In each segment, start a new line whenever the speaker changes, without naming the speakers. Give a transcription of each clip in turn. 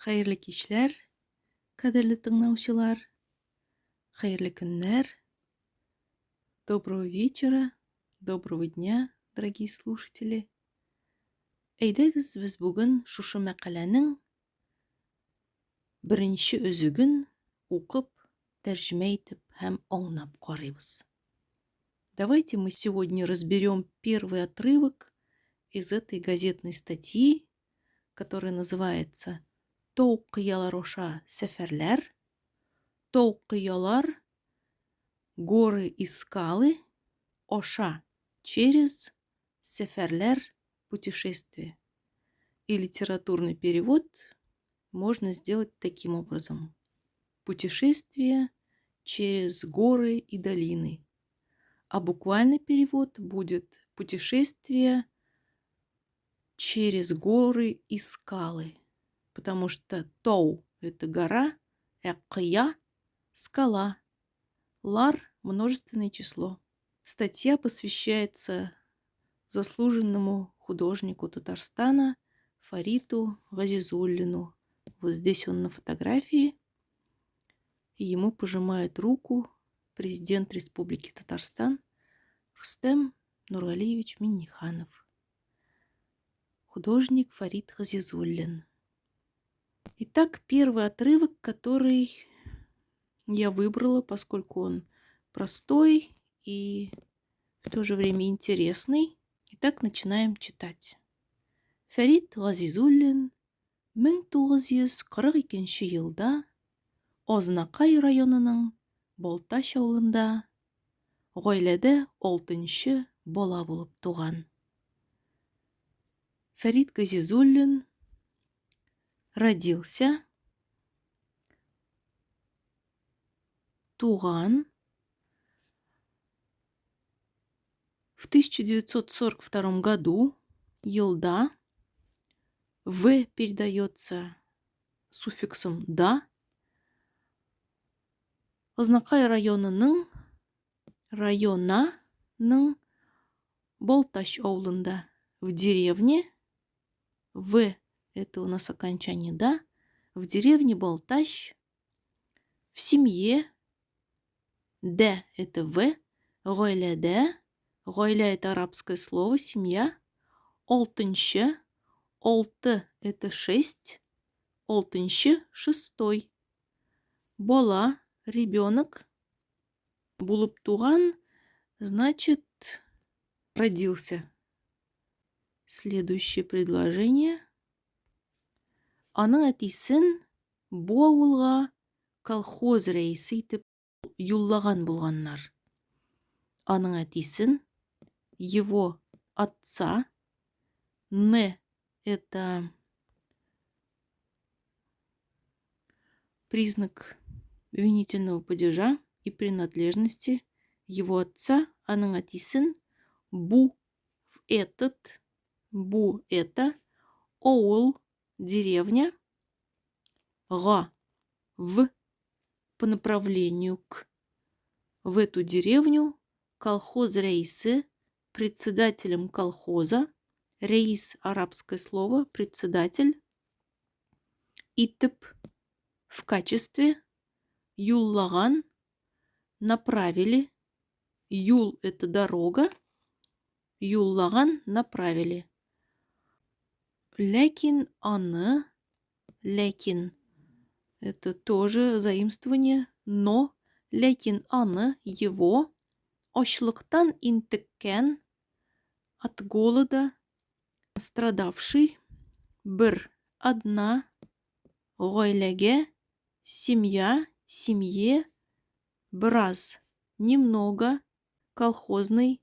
Хәерле кичләр, кадерле тыңлаучылар. Хәерле көннәр. Доброго вечера, доброго дня, дорогие слушатели. Әйдәгез, без бүген шушы мәкаләнең беренче өзеген укып, тәрҗемә итеп һәм аңлап карыйбыз. Давайте мы сегодня разберем первый отрывок из этой газетной статьи, которая называется «Тау кыялар аша сәфәрләр», «Тау кыялар, горы и скалы, аша, через, сәфәрләр, путешествие». И литературный перевод можно сделать таким образом: путешествие через горы и долины. А буквальный перевод будет путешествие через горы и скалы. Потому что Тау – это гора, Кыя – скала, Лар – множественное число. Статья посвящается заслуженному художнику Татарстана Фариту Газизуллину. Вот здесь он на фотографии, и ему пожимает руку президент Республики Татарстан Рустем Нургалиевич Минниханов. Художник Фарит Газизуллин. Итак, первый отрывок, который я выбрала, поскольку он простой и в то же время интересный. Итак, начинаем читать. Фарит Газизуллин 1942 елда Азнакай районының Балташ авылында гаиләдә 6-нчы бала булып туган. Фарит Газизуллин родился, туган в 1942 году, елда, В передается суффиксом «да», Азнакай районының Балташ авылында, в деревне, В это у нас окончание «да», в деревне Балташ, в семье, Д это В, гаиләдә, гаилә это арабское слово, семья, 6-нчы, 6 это 6, 6-нчы, 6-й. Бала, ребенок, булып туган, значит, родился. Следующее предложение. Аның әтисен бу авылга колхоз рәисе итеп юллаган булганнар. Аның әтисен, его отца, Н это признак винительного падежа и принадлежности, его отца, аның әтисен, бу в этот, бу это, оул, деревня, га в по направлению к, в эту деревню, колхоз рейсы, председателем колхоза, рейс арабское слово, председатель, итеп в качестве, юллаган направили, юл это дорога, юллаган направили. Ләкин аны, ләкин это тоже заимствование, но ләкин аны, его, ачлыктан интеккән, от голода страдавший, бер одна, гаиләгә, семья, семье, бераз, немного, колхозный,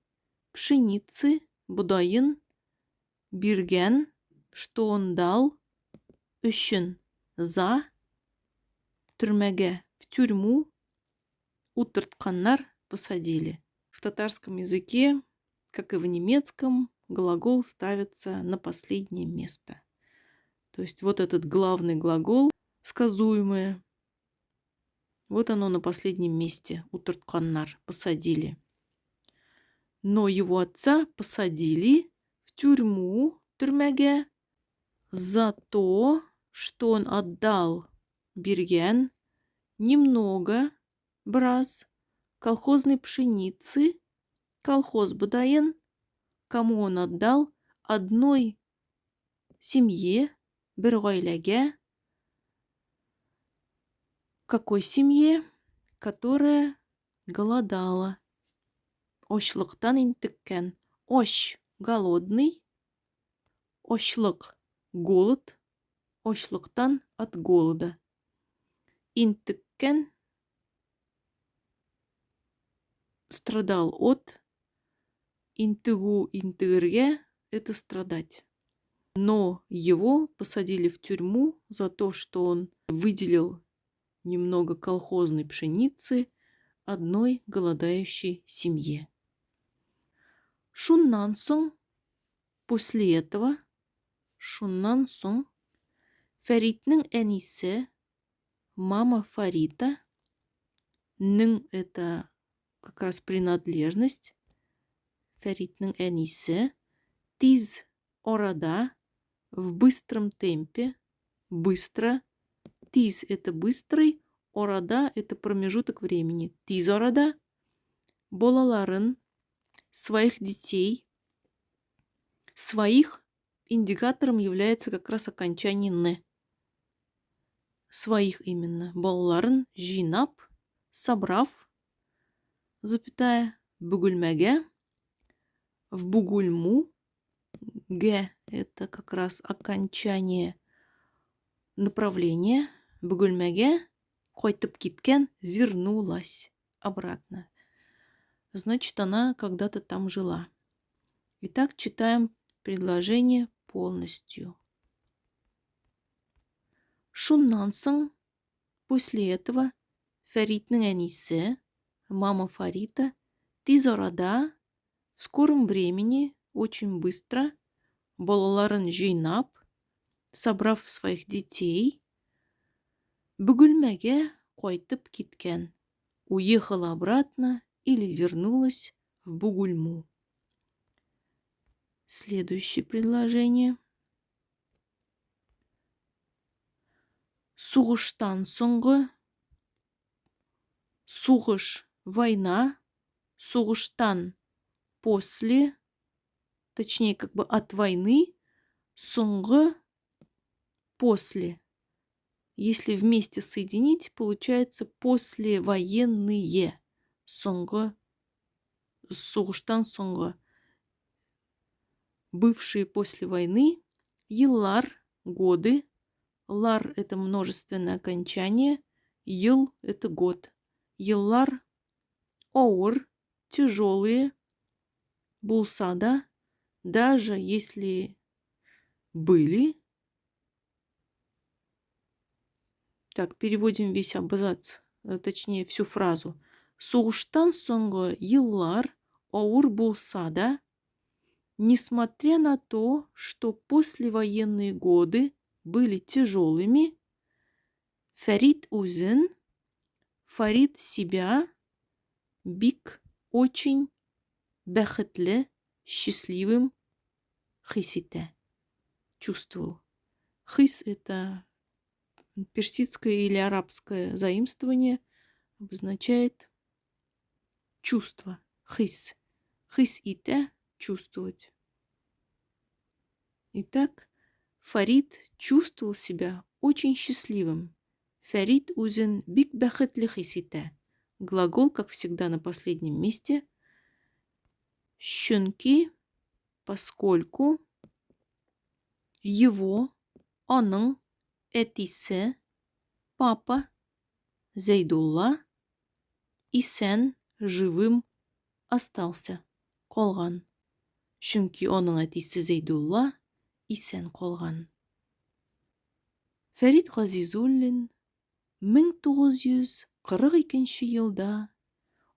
пшеницы, будайын, биргән, что он дал, өчен, за, түрмәгә, в тюрьму, утыртканнар, посадили. В татарском языке, как и в немецком, глагол ставится на последнее место. То есть вот этот главный глагол, сказуемое, вот оно на последнем месте, утыртканнар, посадили. Но его отца посадили в тюрьму, түрмәгә, за то, что он отдал берген немного, браз, колхозной пшеницы, колхоз быдайын, кому он отдал, одной семье, бір гаиләгә. Какой семье? Которая голодала. Очлыктан интеккән. Оч – голодный. Очлык – голод. Очлыктан от голода. Интеккән – страдал от. Интегу, интегергә – это страдать. Но его посадили в тюрьму за то, что он выделил немного колхозной пшеницы одной голодающей семье. Шуннан соң, после этого, шуннан соң, Фәритнең әнисе, мама Фарита, нің – это как раз принадлежность, Фәритнең әнисе, тиз орада, в быстром темпе, быстро, тиз – это быстрый, орада – это промежуток времени. Тиз орада, болаларын, своих детей, своих индикатором является как раз окончание «н». Своих именно. Болаларын жинап, собрав, запятая, бүгүлмәгә, в бугульму, г – это как раз окончание направления, бүгүлмәгә, кайтып киткән, вернулась обратно. Значит, она когда-то там жила. Итак, читаем предложение полностью. Шуннан соң, после этого, Фәритнең әнисе, мама Фарита, тиз арада, в скором времени, очень быстро, балаларын жинап, собрав своих детей, бүгүлмәгә кайтып киткән, уехала обратно или вернулась в Бугульму. Следующее предложение. Сугыштан соңгы. Сугыш – война. Сугыштан – после. Точнее, как бы от войны. Соңгы – после. Если вместе соединить, получается послевоенные. Соңгы. Сугыштан соңгы. Бывшие после войны. Еллар – годы. Лар – это множественное окончание. Ел – это год. Еллар – ауыр, тяжелые. Булсада – даже если были. Так, переводим весь абзац, точнее всю фразу. Сугыштан соңгы еллар ауыр булсада, несмотря на то, что послевоенные годы были тяжелыми, Фәрит үзен, Фарид себя, бик очень бәхетле, счастливым, хис итә, чувствовал. Хис – это персидское или арабское заимствование, обозначает чувство. Хис. Хис итә – чувствовать. Итак, Фарид чувствовал себя очень счастливым. Фәрит үзен бик бәхетле хис итә. Глагол, как всегда, на последнем месте. Чөнки, поскольку, его, аның, әтисе, папа, Зәйдулла, исән, живым, остался, калган. Чөнки аның әтисе Зәйдулла исән калган. Фәрит Газизуллин 1942 елда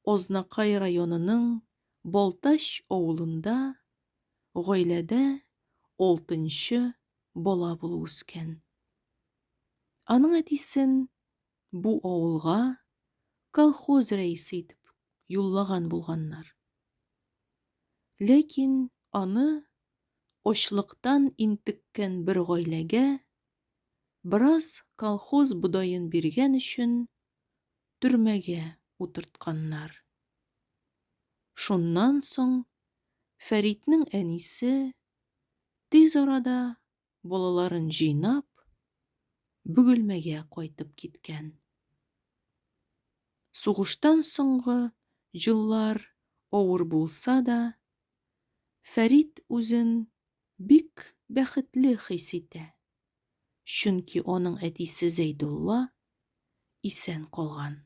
Азнакай районының Балтач авылында гаиләдә 6-нчы бала булып үскән. Аның әтисен бу авылга колхоз рәисе итеп юллаган булганнар. Ләкин аны ачлыктан интеккән бер гаиләгә Біраз колхоз будайын биргән өчен төрмәгә утыртканнар. Шуннан соң Фәритнең әнисе тиз арада балаларын җыйнап Бөгелмәгә кайтып киткән. Сугыштан соңгы җыллар авыр булса да, Фәрит үзен бик бәхетле хис итә. Чөнки аның әтисе Зәйдулла исән калган.